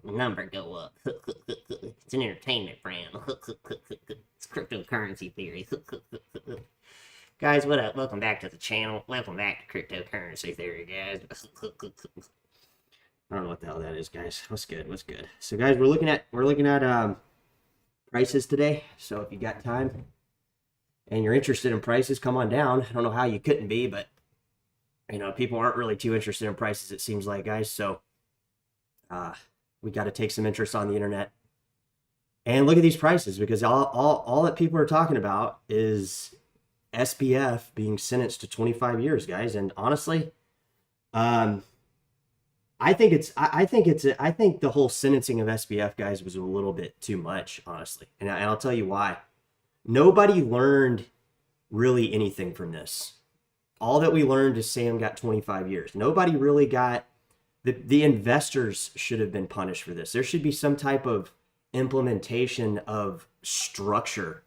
Number go up. It's an entertainment brand. It's cryptocurrency theory. Guys, what up? Welcome back to the channel. Welcome back to cryptocurrency theory, guys. I don't know what the hell that is, guys. What's good? What's good? So, guys, we're looking at prices today. So, if you got time and you're interested in prices, come on down. I don't know how you couldn't be, but you know, people aren't really too interested in prices, it seems like, guys. So, we got to take some interest on the internet and look at these prices, because all that people are talking about is SBF being sentenced to 25 years, guys. And honestly, I think the whole sentencing of SBF, guys, was a little bit too much, honestly. And I'll tell you why. Nobody learned really anything from this. All that we learned is Sam got 25 years. Nobody really got... The investors should have been punished for this. There should be some type of implementation of structure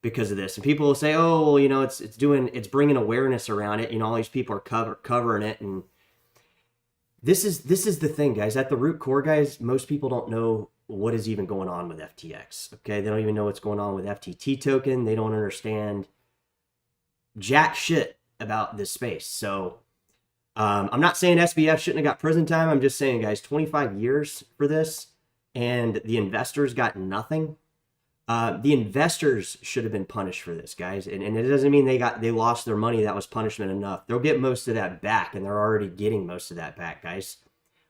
because of this. And people will say, oh, well, you know, it's bringing awareness around it. You know, all these people are covering it. And this is the thing, guys. At the root core, guys, most people don't know what is even going on with FTX. Okay, they don't even know what's going on with FTT token. They don't understand jack shit about this space. So I'm not saying SBF shouldn't have got prison time. I'm just saying, guys, 25 years for this, and the investors got nothing. The investors should have been punished for this, guys. And it doesn't mean they lost their money. That was punishment enough. They'll get most of that back, and they're already getting most of that back, guys,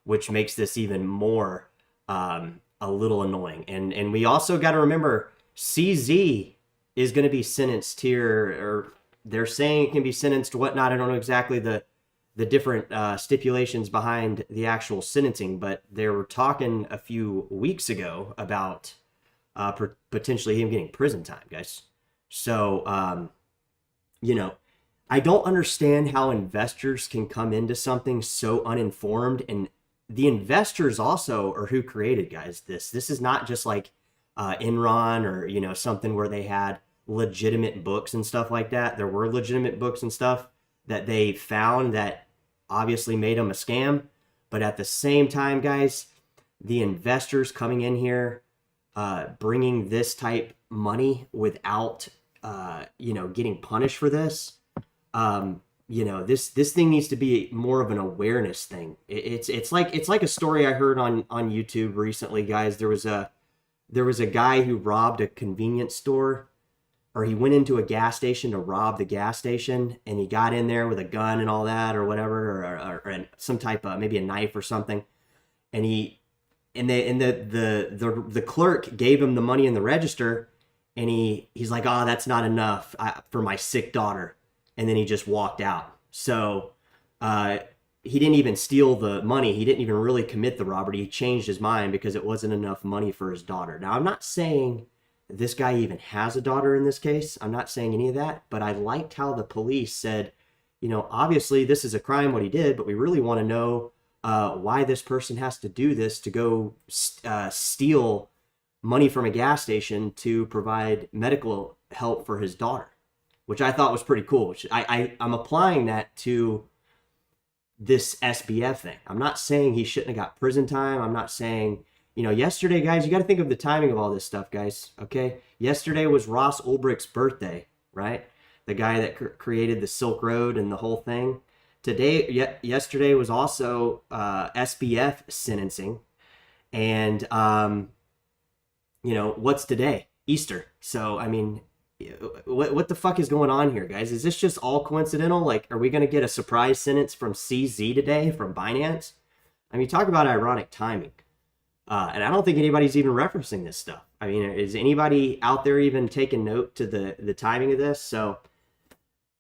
which makes this even more a little annoying. And we also got to remember, CZ is going to be sentenced here, or they're saying it can be sentenced to whatnot. I don't know exactly the different stipulations behind the actual sentencing, but they were talking a few weeks ago about potentially him getting prison time, guys. So, you know, I don't understand how investors can come into something so uninformed. And the investors also are who created, guys, this. This is not just like Enron or, you know, something where they had legitimate books and stuff like that. There were legitimate books and stuff that they found that obviously made them a scam. But at the same time, guys, the investors coming in here, bringing this type money without, you know, getting punished for this, you know, this thing needs to be more of an awareness thing. It's like a story I heard on YouTube recently, guys. There was a guy who robbed a convenience store, or he went into a gas station to rob the gas station, and he got in there with a gun and all that, or whatever, or some type of, maybe a knife or something. And the clerk gave him the money in the register, and he's like, oh, that's not enough for my sick daughter. And then he just walked out. So he didn't even steal the money. He didn't even really commit the robbery. He changed his mind because it wasn't enough money for his daughter. Now, I'm not saying this guy even has a daughter in this case. I'm not saying any of that, but I liked how the police said, you know, obviously this is a crime what he did, but we really want to know why this person has to do this, to go steal money from a gas station to provide medical help for his daughter, which I thought was pretty cool. Which I'm applying that to this SBF thing. I'm not saying he shouldn't have got prison time. I'm not saying, you know, yesterday, guys, you got to think of the timing of all this stuff, guys, okay? Yesterday was Ross Ulbricht's birthday, right? The guy that created the Silk Road and the whole thing. Yesterday was also SBF sentencing. And, you know, what's today? Easter. So, I mean, what the fuck is going on here, guys? Is this just all coincidental? Like, are we going to get a surprise sentence from CZ today from Binance? I mean, talk about ironic timing. And I don't think anybody's even referencing this stuff. I mean, is anybody out there even taking note to the timing of this? So,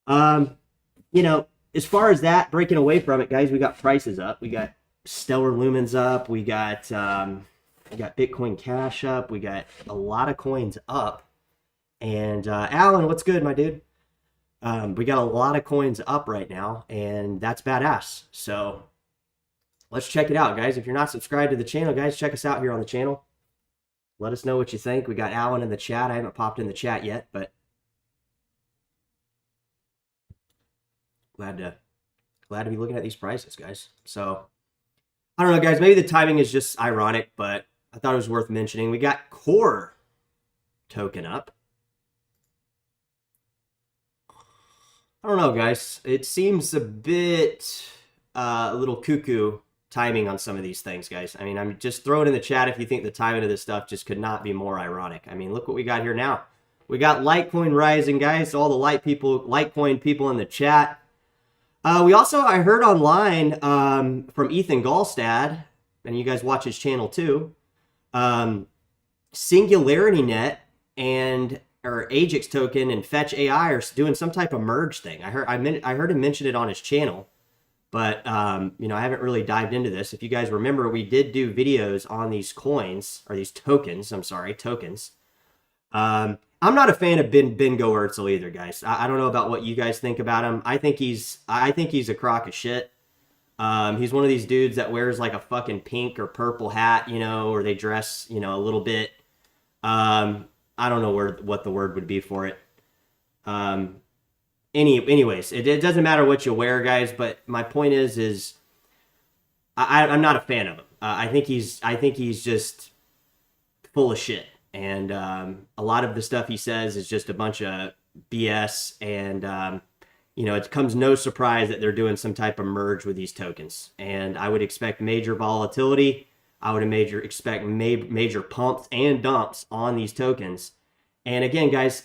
you know, as far as that, breaking away from it, guys, we got prices up. We got Stellar Lumens up. We got Bitcoin Cash up. We got a lot of coins up. And Alan, what's good, my dude? We got a lot of coins up right now, and that's badass. So let's check it out, guys. If you're not subscribed to the channel, guys, check us out here on the channel. Let us know what you think. We got Alan in the chat. I haven't popped in the chat yet, but glad to be looking at these prices, guys. So I don't know, guys. Maybe the timing is just ironic, but I thought it was worth mentioning. We got Core token up. I don't know, guys. It seems a bit a little cuckoo timing on some of these things, guys. I mean, I'm just throwing in the chat if you think the timing of this stuff just could not be more ironic. I mean, look what we got here now. We got Litecoin rising, guys. All the Litecoin people in the chat. We also, I heard online from Ethan Gallstad, and you guys watch his channel too. SingularityNet or Ajax token and Fetch AI are doing some type of merge thing. I heard him mention it on his channel, but you know, I haven't really dived into this. If you guys remember, we did do videos on these coins, or these tokens. I'm sorry, tokens. I'm not a fan of Ben Goertzel either, guys. I don't know about what you guys think about him. I think he's a crock of shit. He's one of these dudes that wears like a fucking pink or purple hat, you know, or they dress, you know, a little bit. I don't know what the word would be for it. Anyways, it doesn't matter what you wear, guys. But my point is I'm not a fan of him. I think he's just full of shit. And a lot of the stuff he says is just a bunch of BS. And, you know, it comes no surprise that they're doing some type of merge with these tokens. And I would expect major volatility. I would expect major pumps and dumps on these tokens. And again, guys,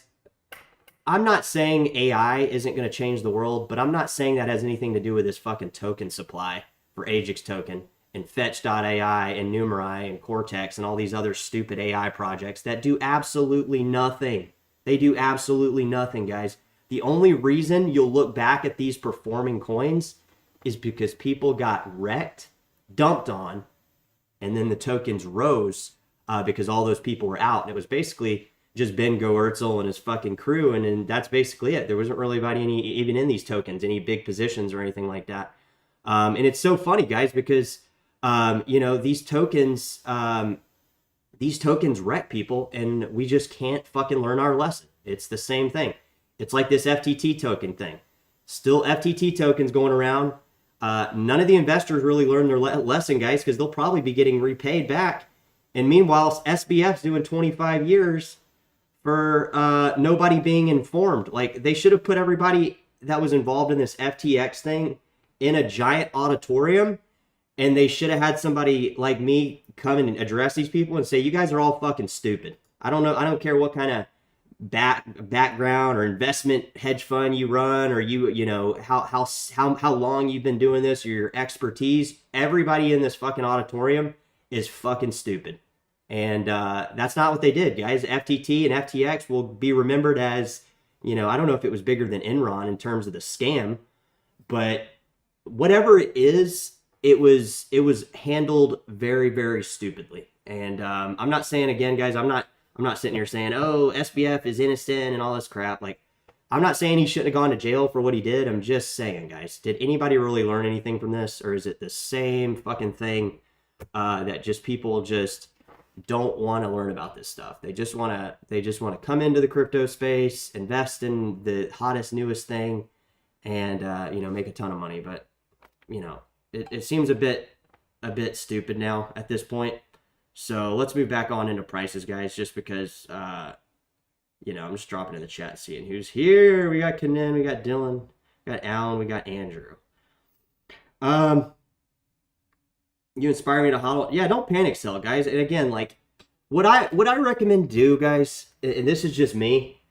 I'm not saying AI isn't going to change the world, but I'm not saying that has anything to do with this fucking token supply for Ajax token and Fetch.ai and Numerai and Cortex and all these other stupid AI projects that do absolutely nothing. They do absolutely nothing, guys. The only reason you'll look back at these performing coins is because people got wrecked, dumped on, and then the tokens rose because all those people were out. And it was basically just Ben Goertzel and his fucking crew, and that's basically it. There wasn't really anybody even in these tokens, any big positions or anything like that. And it's so funny, guys, because you know, these tokens wreck people, and we just can't fucking learn our lesson. It's the same thing. It's like this FTT token thing. Still FTT tokens going around. None of the investors really learned their lesson, guys, because they'll probably be getting repaid back. And meanwhile, SBF's doing 25 years for nobody being informed. Like, they should have put everybody that was involved in this FTX thing in a giant auditorium, and they should have had somebody like me come and address these people and say, you guys are all fucking stupid. I don't know. I don't care what kind of background or investment hedge fund you run, or you know, how long you've been doing this, or your expertise. Everybody in this fucking auditorium is fucking stupid. And that's not what they did, guys. FTT and FTX will be remembered as, you know, I don't know if it was bigger than Enron in terms of the scam, but whatever it is, it was handled very, very stupidly. And I'm not saying, again, guys, I'm not sitting here saying, oh, SBF is innocent and all this crap. Like, I'm not saying he shouldn't have gone to jail for what he did. I'm just saying, guys, did anybody really learn anything from this? Or is it the same fucking thing that just people just don't want to learn about this stuff? They just want to come into the crypto space, invest in the hottest, newest thing, and you know, make a ton of money. But, you know, it seems a bit stupid now at this point. So let's move back on into prices, guys, just because, you know, I'm just dropping in the chat, seeing who's here. We got Kenan, we got Dylan, we got Alan, we got Andrew. You inspire me to hodl. Yeah, don't panic sell, guys. And again, like, what I recommend do, guys, and this is just me,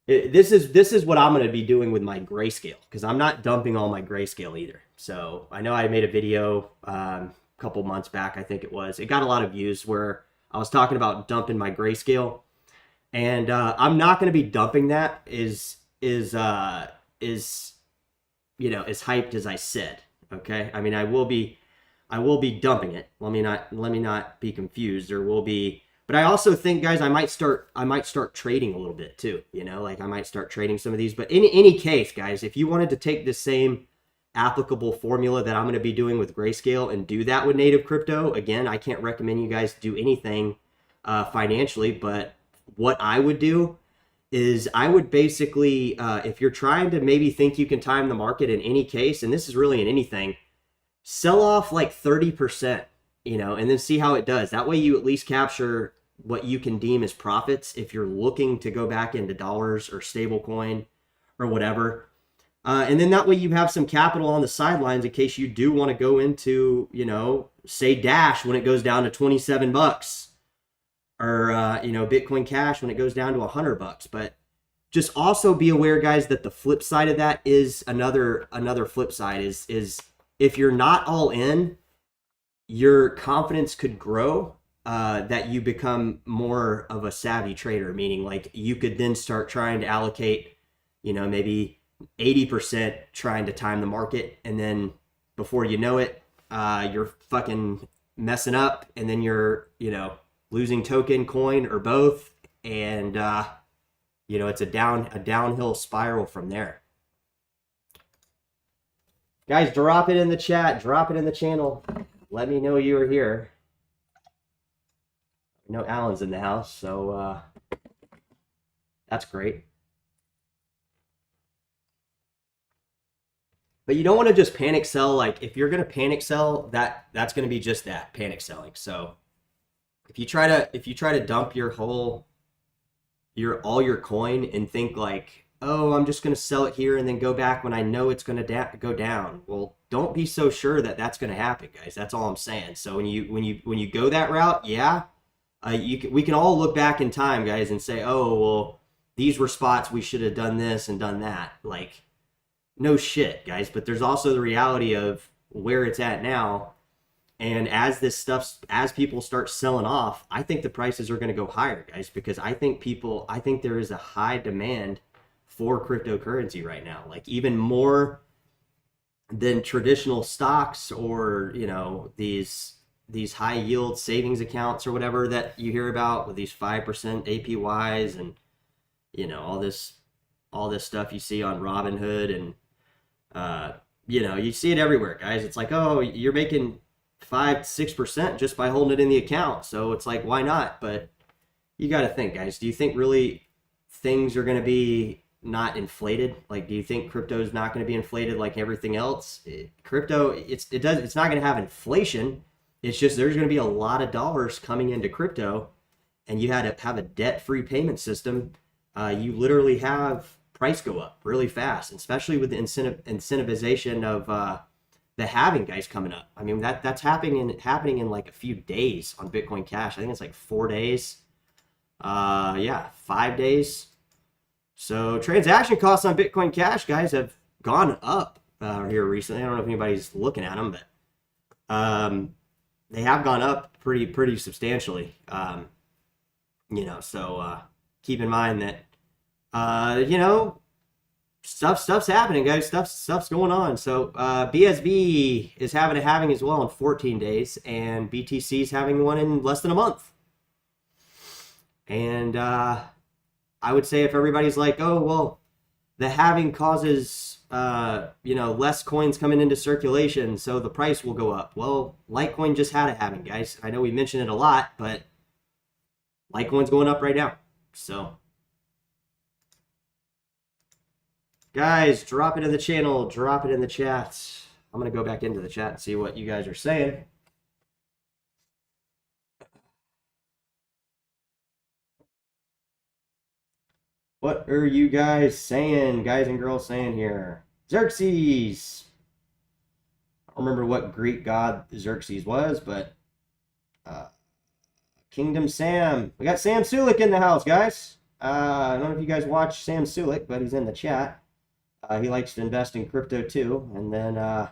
this is what I'm going to be doing with my grayscale, because I'm not dumping all my grayscale either. So I know I made a video a couple months back, I think it was. It got a lot of views where I was talking about dumping my grayscale, and I'm not going to be dumping that is you know, as hyped as I said. Okay, I mean, I will be dumping it. Let me not be confused. There will be, but I also think, guys, I might start trading a little bit too. You know, like I might start trading some of these. But in any case, guys, if you wanted to take the same applicable formula that I'm going to be doing with grayscale and do that with native crypto, again, I can't recommend you guys do anything financially. But what I would do is I would basically, if you're trying to maybe think you can time the market in any case, and this is really in anything, sell off like 30%, you know, and then see how it does. That way you at least capture what you can deem as profits if you're looking to go back into dollars or stablecoin or whatever. And then that way you have some capital on the sidelines in case you do want to go into, you know, say Dash when it goes down to 27 bucks, or, you know, Bitcoin Cash when it goes down to $100. But just also be aware, guys, that the flip side of that is another flip side is if you're not all in, your confidence could grow, that you become more of a savvy trader, meaning like you could then start trying to allocate, you know, maybe 80% trying to time the market, and then before you know it, you're fucking messing up, and then you're, you know, losing token, coin, or both, and you know, it's a downhill spiral from there. Guys, drop it in the chat, drop it in the channel. Let me know you are here. I know Alan's in the house, so that's great. But you don't want to just panic sell. Like, if you're going to panic sell, that's going to be just that, panic selling. So if you try to dump all your coin and think like, oh, I'm just going to sell it here and then go back when I know it's going to go down. Well, don't be so sure that that's going to happen, guys. That's all I'm saying. So when you go that route, yeah, we can all look back in time, guys, and say, oh, well, these were spots we should have done this and done that. Like, no shit, guys. But there's also the reality of where it's at now. And as people start selling off, I think the prices are going to go higher, guys, because I think there is a high demand for cryptocurrency right now, like even more than traditional stocks, or, you know, these high yield savings accounts or whatever that you hear about with these 5% APYs, and, you know, all this stuff you see on Robinhood, and you know, you see it everywhere, guys. It's like, oh, you're making 5-6% just by holding it in the account. So it's like, why not? But you got to think, guys, do you think really things are going to be not inflated? Like, do you think crypto is not going to be inflated like everything else? Crypto, it's not going to have inflation. It's just there's going to be a lot of dollars coming into crypto, and you had to have a debt-free payment system. You literally have price go up really fast, especially with the incentivization of the halving, guys, coming up. I mean, that's happening in like a few days on Bitcoin Cash. I think it's like 4 days. Yeah, 5 days. So transaction costs on Bitcoin Cash, guys, have gone up here recently. I don't know if anybody's looking at them, but they have gone up pretty substantially. You know, so keep in mind that you know, stuff's happening, guys. Stuff's going on. So BSV is having a halving as well in 14 days, and BTC's having one in less than a month. And I would say if everybody's like, oh, well, the halving causes you know, less coins coming into circulation, so the price will go up. Well, Litecoin just had a halving, guys. I know we mention it a lot, but Litecoin's going up right now. So guys, drop it in the channel, drop it in the chat. I'm going to go back into the chat and see what you guys are saying. What are you guys saying, guys and girls saying here? Xerxes! I don't remember what Greek god Xerxes was, but Kingdom Sam. We got Sam Sulik in the house, guys. I don't know if you guys watch Sam Sulik, but he's in the chat. He likes to invest in crypto too. And then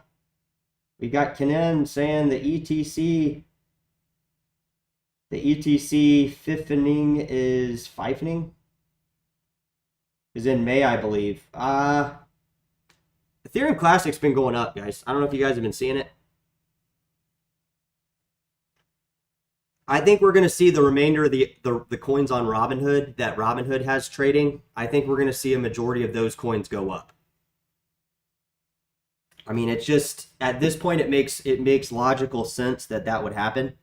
we got Kenan saying the ETC fifening is in May, I believe. Ethereum Classic's been going up, guys. I don't know if you guys have been seeing it. I think we're going to see the remainder of the coins on Robinhood that Robinhood has trading. I think we're going to see a majority of those coins go up. I mean, it's just, at this point, it makes logical sense that would happen.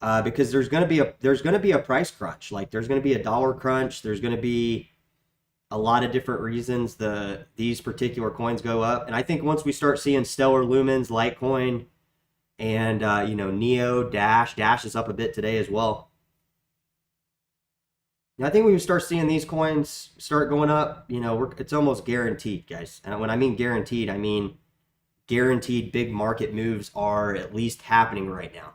Because there's going to be a price crunch. Like, there's going to be a dollar crunch. There's going to be a lot of different reasons these particular coins go up. And I think once we start seeing Stellar, Lumens, Litecoin, and you know, Neo, Dash is up a bit today as well. And I think when we start seeing these coins start going up, you know, it's almost guaranteed, guys. And when I mean guaranteed, I mean guaranteed big market moves are at least happening right now.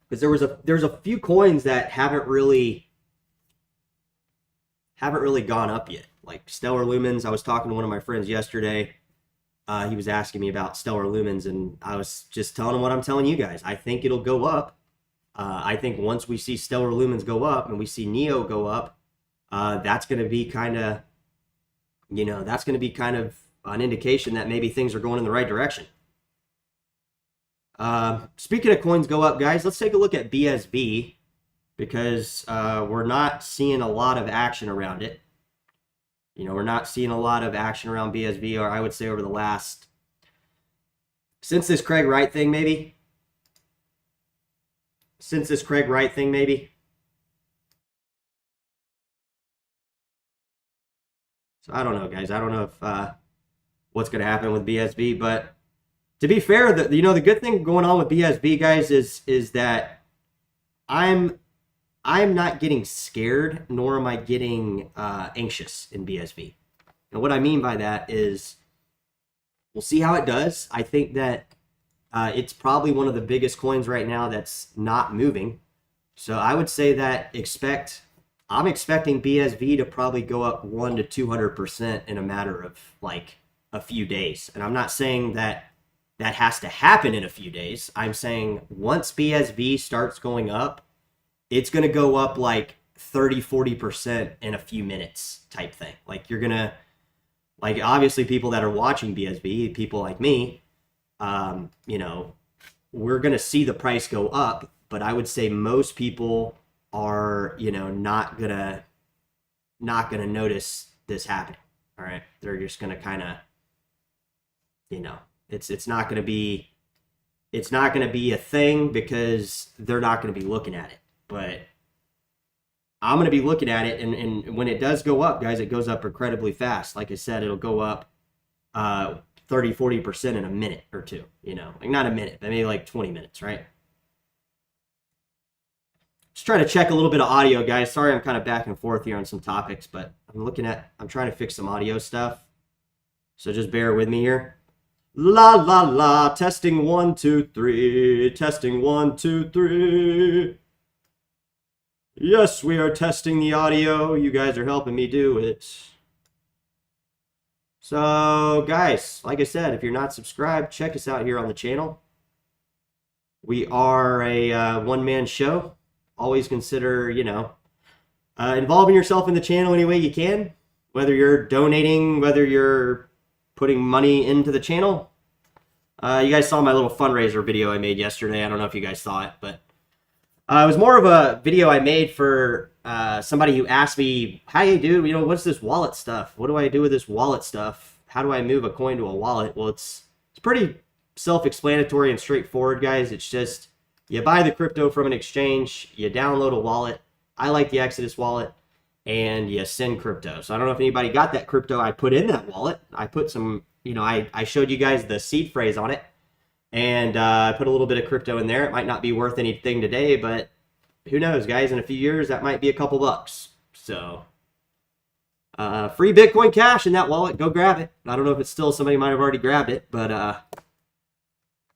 Because there's a few coins that haven't really gone up yet. Like Stellar Lumens, I was talking to one of my friends yesterday. He was asking me about Stellar Lumens, and I was just telling him what I'm telling you guys. I think it'll go up. I think once we see Stellar Lumens go up and we see Neo go up, that's going to be kind of, you know, that's going to be kind of an indication that maybe things are going in the right direction. Speaking of coins go up, guys, let's take a look at BSV, because we're not seeing a lot of action around it. You know, we're not seeing a lot of action around BSV, or I would say over the last, since this Craig Wright thing, maybe. Since this Craig Wright thing, maybe. So I don't know, guys. I don't know if what's going to happen with BSV, but to be fair, you know, the good thing going on with BSV, guys, is that I'm not getting scared, nor am I getting anxious in BSV. And what I mean by that is we'll see how it does. I think that it's probably one of the biggest coins right now that's not moving. So I would say that I'm expecting BSV to probably go up 100 to 200% in a matter of like a few days. And I'm not saying that has to happen in a few days. I'm saying once BSV starts going up, it's going to go up like 30-40% in a few minutes type thing. Like you're going to, like obviously people that are watching BSV, people like me, you know, we're going to see the price go up, but I would say most people are, you know, not going to notice this happening. All right. They're just going to kind of, you know, it's not going to be a thing because they're not going to be looking at it. But I'm going to be looking at it, and when it does go up, guys, it goes up incredibly fast. Like I said, it'll go up 30-40% in a minute or two, you know. Like not a minute, but maybe like 20 minutes, right? Just trying to check a little bit of audio, guys. Sorry I'm kind of back and forth here on some topics, but I'm trying to fix some audio stuff. So just bear with me here. La la la, testing 1 2 3, testing 1 2 3. Yes, we are testing the audio. You guys are helping me do it. So, guys, like I said, if you're not subscribed, check us out here on the channel. We are a one-man show. Always consider, you know, involving yourself in the channel any way you can. Whether you're donating, whether you're putting money into the channel. You guys saw my little fundraiser video I made yesterday. I don't know if you guys saw it, but it was more of a video I made for somebody who asked me, "Hey, dude, you know, what's this wallet stuff? What do I do with this wallet stuff? How do I move a coin to a wallet?" Well, it's pretty self-explanatory and straightforward, guys. It's just you buy the crypto from an exchange, you download a wallet. I like the Exodus wallet, and you send crypto. So I don't know if anybody got that crypto I put in that wallet. I put some, you know, I showed you guys the seed phrase on it. And I put a little bit of crypto in there. It might not be worth anything today, but who knows, guys? In a few years, that might be a couple bucks. So, free Bitcoin Cash in that wallet. Go grab it. I don't know if it's still, somebody might have already grabbed it, but,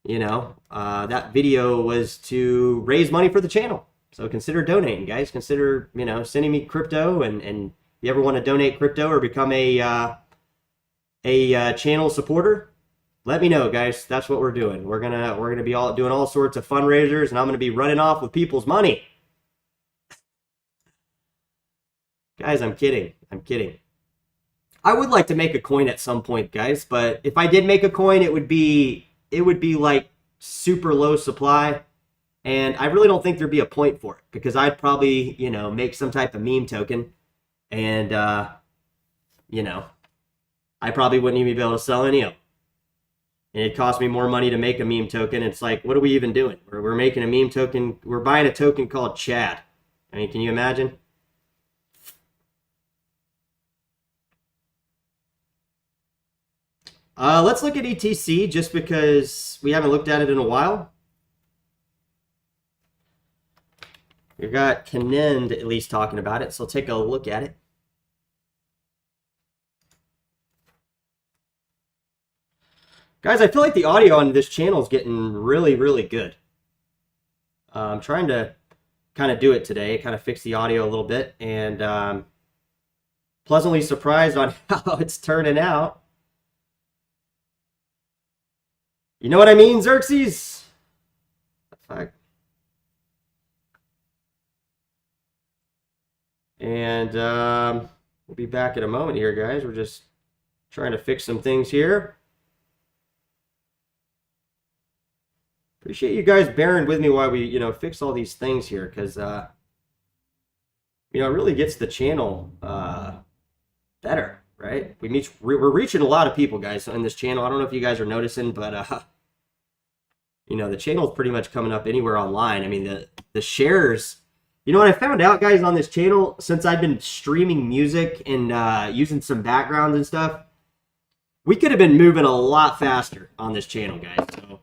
you know, that video was to raise money for the channel. So consider donating, guys. Consider, you know, sending me crypto, and if you ever want to donate crypto or become a channel supporter, let me know, guys. That's what we're doing. We're gonna be doing all sorts of fundraisers, and I'm gonna be running off with people's money. Guys, I'm kidding. I'm kidding. I would like to make a coin at some point, guys, but if I did make a coin, it would be like super low supply, and I really don't think there'd be a point for it, because I'd probably, you know, make some type of meme token, and you know, I probably wouldn't even be able to sell any of them. And it cost me more money to make a meme token. It's like, what are we even doing? We're making a meme token. We're buying a token called Chad. I mean, can you imagine? Let's look at ETC just because we haven't looked at it in a while. We've got Canend at least talking about it, so take a look at it. Guys, I feel like the audio on this channel is getting really, really good. I'm trying to kind of do it today, kind of fix the audio a little bit, and pleasantly surprised on how it's turning out. You know what I mean, Xerxes? Fuck. And we'll be back in a moment here, guys. We're just trying to fix some things here. Appreciate you guys bearing with me while we, fix all these things here, because, it really gets the channel better, right? We're reaching a lot of people, guys, on this channel. I don't know if you guys are noticing, but, the channel is pretty much coming up anywhere online. I mean, the shares, what I found out, guys, on this channel, since I've been streaming music and using some backgrounds and stuff, we could have been moving a lot faster on this channel, guys. So,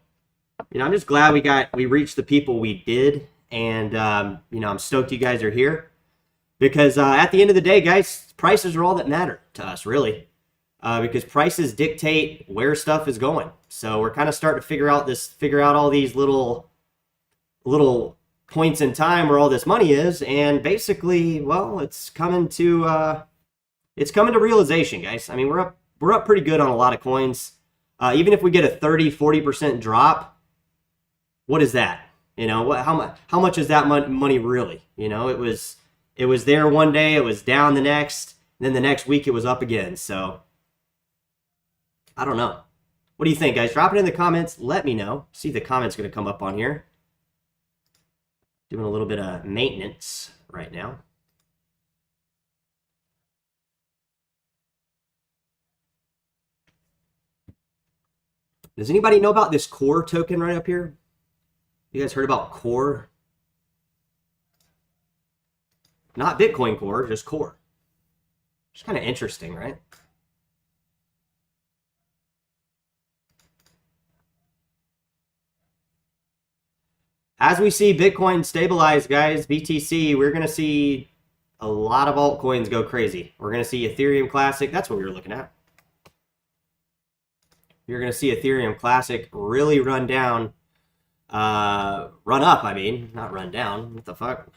I'm just glad we reached the people we did, and I'm stoked you guys are here, because at the end of the day, guys, prices are all that matter to us, really, because prices dictate where stuff is going. So we're kind of starting to figure out all these little points in time where all this money is, and basically, well, it's coming to realization, guys. I mean, we're up pretty good on a lot of coins. Even if we get a 30-40% drop, what is that? How much is that money really? It was there one day, it was down the next, and then the next week it was up again. So I don't know. What do you think, guys? Drop it in the comments. Let me know. See if the comments going to come up on here. Doing a little bit of maintenance right now. Does anybody know about this Core token right up here? You guys heard about Core? Not Bitcoin Core, just Core. It's kind of interesting, right? As we see Bitcoin stabilize, guys, BTC, we're going to see a lot of altcoins go crazy. We're going to see Ethereum Classic. That's what we were looking at. You're going to see Ethereum Classic really run down. Run up, I mean. Not run down. What the fuck?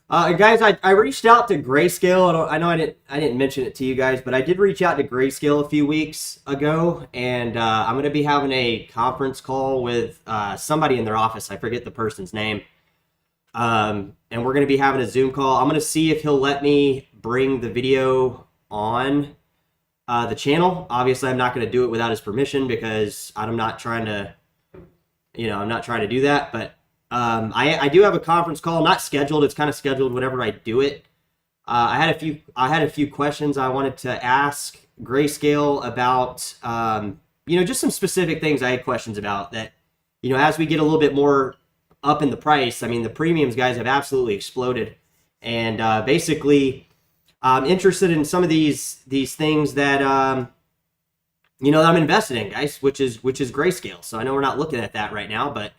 Guys, I reached out to Grayscale. I know I didn't mention it to you guys, but I did reach out to Grayscale a few weeks ago, and I'm going to be having a conference call with somebody in their office. I forget the person's name. And we're going to be having a Zoom call. I'm going to see if he'll let me bring the video on the channel. Obviously, I'm not going to do it without his permission, because I'm not trying to, I'm not trying to do that, but I do have a conference call, not scheduled. It's kind of scheduled whenever I do it. I had a few questions I wanted to ask Grayscale about, just some specific things I had questions about that, as we get a little bit more up in the price. I mean, the premiums, guys, have absolutely exploded, and basically, I'm interested in some of these things that that I'm invested in, guys, which is Grayscale. So I know we're not looking at that right now, but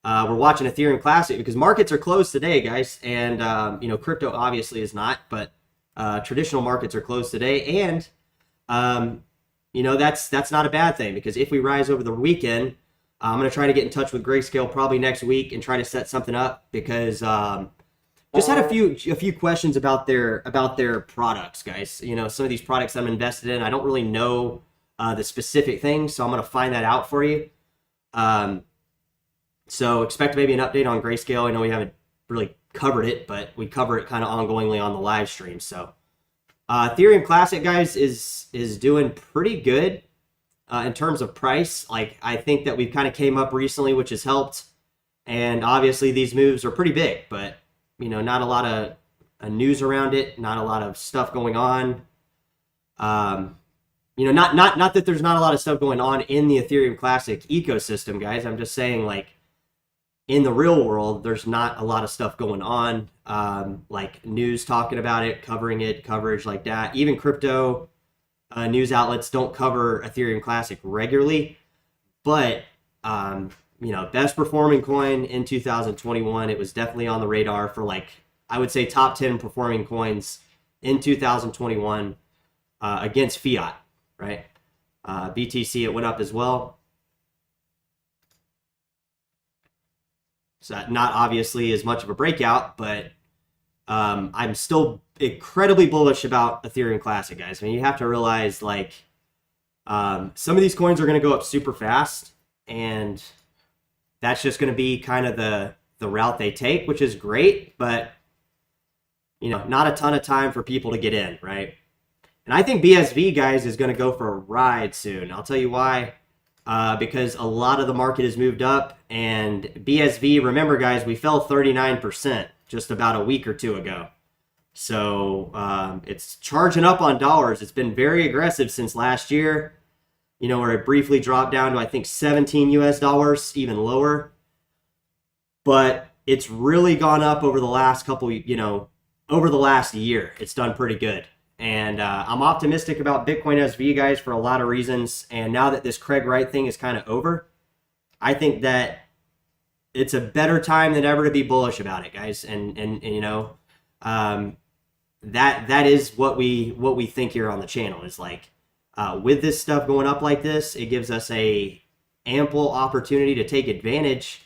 we're watching Ethereum Classic because markets are closed today, guys, and crypto obviously is not, but traditional markets are closed today, and that's not a bad thing, because if we rise over the weekend, I'm going to try to get in touch with Grayscale probably next week and try to set something up, because just had a few questions about their products, guys. Some of these products I'm invested in, I don't really know the specific things, so I'm going to find that out for you. So expect maybe an update on Grayscale. I know we haven't really covered it, but we cover it kind of ongoingly on the live stream. So Ethereum Classic, guys, is doing pretty good in terms of price. Like, I think that we've kind of came up recently, which has helped. And obviously these moves are pretty big, but not a lot of news around it, not a lot of stuff going on. Not that there's not a lot of stuff going on in the Ethereum Classic ecosystem, guys. I'm just saying, like, in the real world, there's not a lot of stuff going on, like news talking about it, coverage like that. Even crypto, news outlets don't cover Ethereum Classic regularly, but you know, best performing coin in 2021. It was definitely on the radar for, like, I would say top 10 performing coins in 2021 against fiat, right? BTC, it went up as well. So not obviously as much of a breakout, but I'm still incredibly bullish about Ethereum Classic, guys. I mean, you have to realize, like, some of these coins are going to go up super fast, and that's just going to be kind of the route they take, which is great, but, you know, not a ton of time for people to get in, right? And I think BSV, guys, is going to go for a ride soon. I'll tell you why. Because a lot of the market has moved up, and BSV, remember, guys, we fell 39% just about a week or two ago. So it's charging up on dollars. It's been very aggressive since last year, you know, where it briefly dropped down to, I think, 17 US dollars, even lower. But it's really gone up over the last couple, you know, over the last year. It's done pretty good. And I'm optimistic about Bitcoin SV, guys, for a lot of reasons. And now that this Craig Wright thing is kind of over, I think that it's a better time than ever to be bullish about it, guys. And you know, that is what we think here on the channel is, like, with this stuff going up like this, it gives us a ample opportunity to take advantage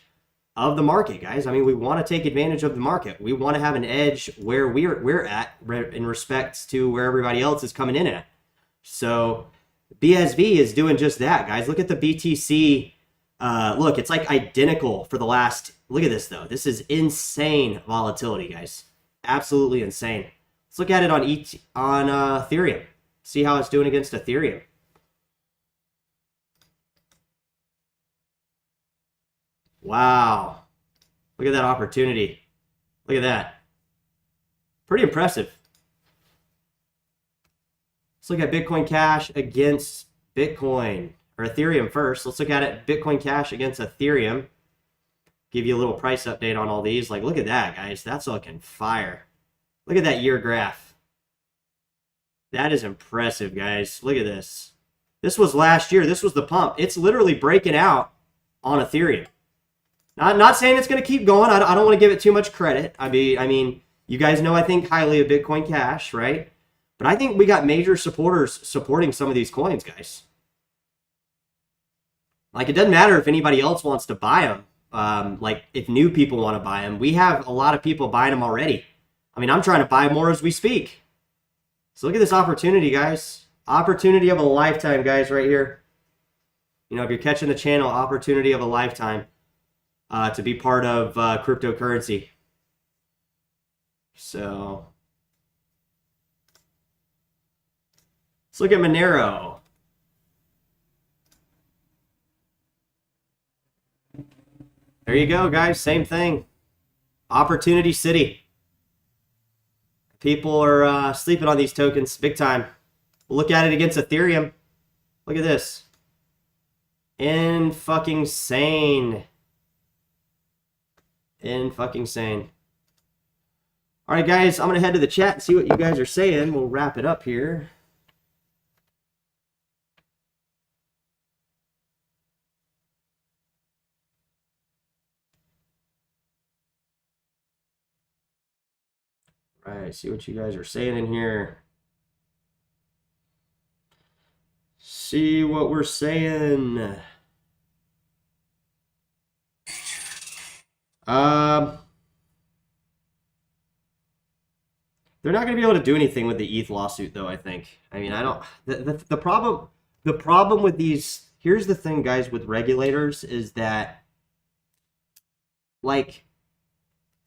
of the market, guys. I mean, we want to take advantage of the market. We want to have an edge where we're at in respect to where everybody else is coming in at. So BSV is doing just that, guys. Look at the BTC. Look, it's like identical for the last. Look at this, though. This is insane volatility, guys. Absolutely insane. Let's look at it on Ethereum. See how it's doing against Ethereum. Wow. Look at that opportunity. Look at that. Pretty impressive. Let's look at Bitcoin Cash against Bitcoin, or Ethereum first. Let's look at it, Bitcoin Cash against Ethereum. Give you a little price update on all these. Like, look at that, guys. That's looking fire. Look at that year graph. That is impressive, guys. Look at this. This was last year. This was the pump. It's literally breaking out on Ethereum. Not saying it's going to keep going. I don't want to give it too much credit. I mean, you guys know I think highly of Bitcoin Cash, right? But I think we got major supporters supporting some of these coins, guys. Like, it doesn't matter if anybody else wants to buy them. Like, if new people want to buy them. We have a lot of people buying them already. I mean, I'm trying to buy more as we speak. So look at this opportunity, guys. Opportunity of a lifetime, guys, right here. You know, if you're catching the channel, opportunity of a lifetime. To be part of cryptocurrency. So let's look at Monero. There you go, guys. Same thing. Opportunity City. People are sleeping on these tokens big time. We'll look at it against Ethereum. Look at this. In-fucking-sane. In-fucking-sane. All right, guys. I'm going to head to the chat and see what you guys are saying. We'll wrap it up here. All right, see what you guys are saying in here. See what we're saying. They're not going to be able to do anything with the ETH lawsuit, though, I think. I mean, I don't... The problem with these... Here's the thing, guys, with regulators is that, like,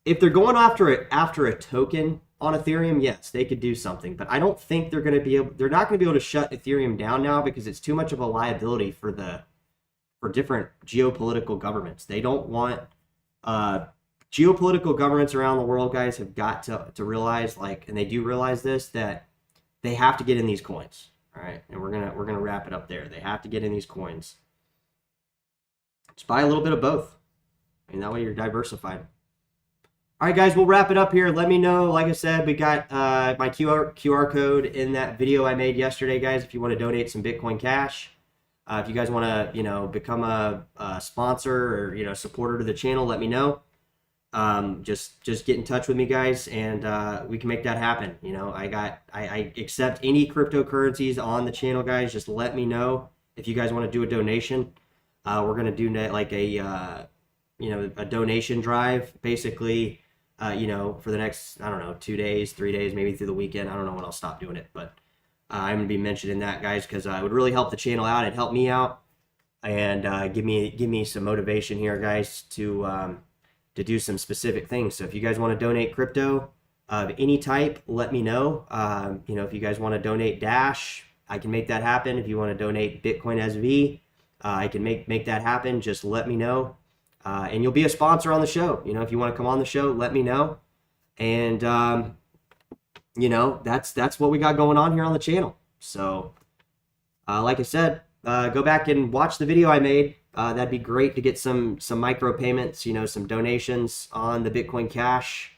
if they're going after a token on Ethereum, yes, they could do something. But I don't think they're going to be able... They're not going to be able to shut Ethereum down now because it's too much of a liability for different geopolitical governments. They don't want... geopolitical governments around the world, guys, have got to realize, like, and they do realize this, that they have to get in these coins. All right, and we're gonna wrap it up there. They have to get in these coins. Just buy a little bit of both. I mean, that way you're diversified. All right, guys, we'll wrap it up here. Let me know. Like I said, we got my QR code in that video I made yesterday, guys, if you want to donate some Bitcoin Cash. If you guys want to, become a sponsor or, supporter to the channel, let me know. Just get in touch with me, guys, and we can make that happen. I accept any cryptocurrencies on the channel, guys. Just let me know if you guys want to do a donation. We're going to do like a donation drive, basically, for the next, I don't know, 2 days, 3 days, maybe through the weekend. I don't know when I'll stop doing it, but I'm going to be mentioning that, guys, because it would really help the channel out. It'd help me out and give me some motivation here, guys, to do some specific things. So if you guys want to donate crypto of any type, let me know. If you guys want to donate Dash, I can make that happen. If you want to donate Bitcoin SV, I can make that happen. Just let me know. And you'll be a sponsor on the show. If you want to come on the show, let me know. And, that's what we got going on here on the channel. So, like I said, go back and watch the video I made. That'd be great to get some micro payments, some donations on the Bitcoin Cash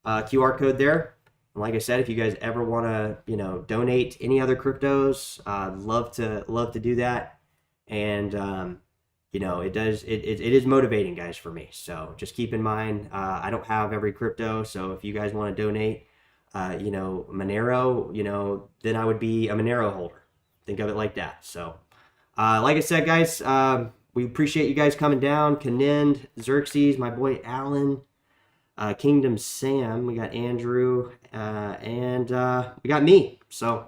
QR code there. And like I said, if you guys ever want to, donate any other cryptos, I'd love to do that. And, it is motivating, guys, for me. So just keep in mind, I don't have every crypto. So if you guys want to donate, Monero, then I would be a Monero holder. Think of it like that. So, like I said, guys, we appreciate you guys coming down. Kanind, Xerxes, my boy Alan, Kingdom Sam, we got Andrew, and we got me. So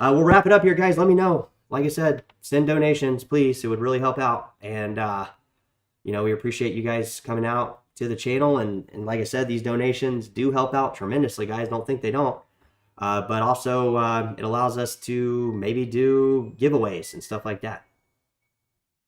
we'll wrap it up here, guys. Let me know. Like I said, send donations, please. It would really help out. And, we appreciate you guys coming out to the channel. And like I said, these donations do help out tremendously, guys. Don't think they don't. But also, it allows us to maybe do giveaways and stuff like that.